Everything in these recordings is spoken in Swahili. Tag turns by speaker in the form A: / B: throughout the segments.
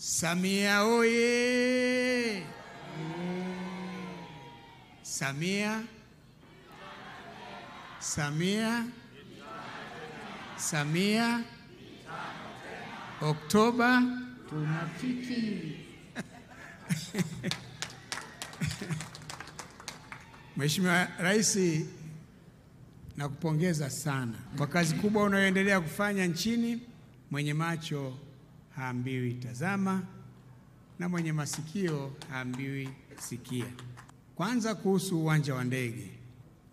A: Samia oye! Samia, Samia, Samia, Oktoba tunafiki. Mheshimiwa Rais, nakupongeza sana kwa kazi kubwa unayoendelea kufanya nchini. Mwenye macho haambiwi tazama, na mwenye masikio haambiwi sikia. Kwanza kuhusu uwanja wa ndege.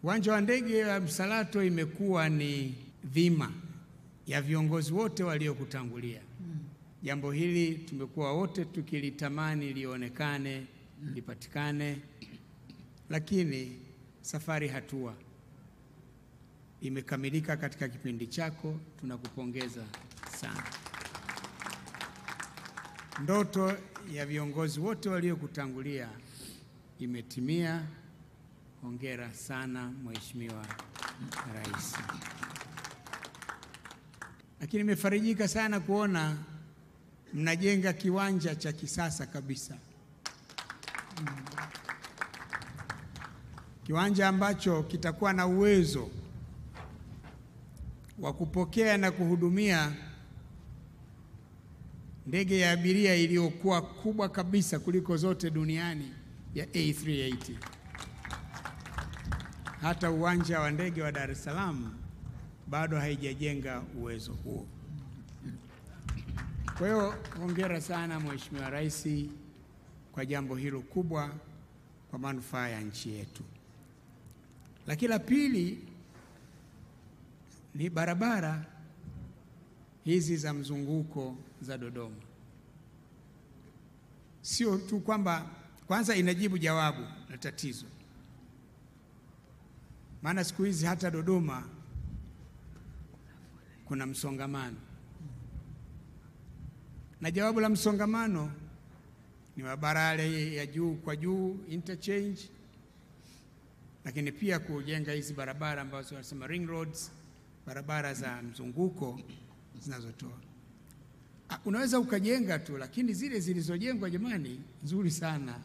A: Uwanja wa ndege wa Msalato imekuwa ni dhima ya viongozi wote waliokutangulia. Jambo hili tumekuwa wote tukilitamani lionekane, lipatikane, lakini safari hatua imekamilika katika kipindi chako. Tunakupongeza sana. Ndoto ya viongozi wote waliokutangulia imetimia. Hongera sana Mheshimiwa Rais. Lakini nimefarijika sana kuona mnajenga kiwanja cha kisasa kabisa. Kiwanja ambacho kitakuwa na uwezo wa kupokea na kuhudumia ndege ya abiria iliyokuwa kubwa kabisa kuliko zote duniani ya A380. Hata uwanja wa ndege wa Dar es Salaam bado haijajenga uwezo huo. Kwa hiyo hongera sana Mheshimiwa Rais kwa jambo hilo kubwa kwa manufaa ya nchi yetu. Lakini la pili ni barabara hizi za mzunguko za Dodoma. Sio tu kwamba kwanza inajibu jawabu la tatizo, maana siku hizi hata Dodoma kuna msongamano, na jawabu la msongamano ni barabara ya juu kwa juu, interchange, lakini pia kujenga hizi barabara ambazo wanasema ring roads, barabara za mzunguko zinazotoa. Unaweza ukajenga tu, lakini zile zilizojengwa jamani nzuri sana.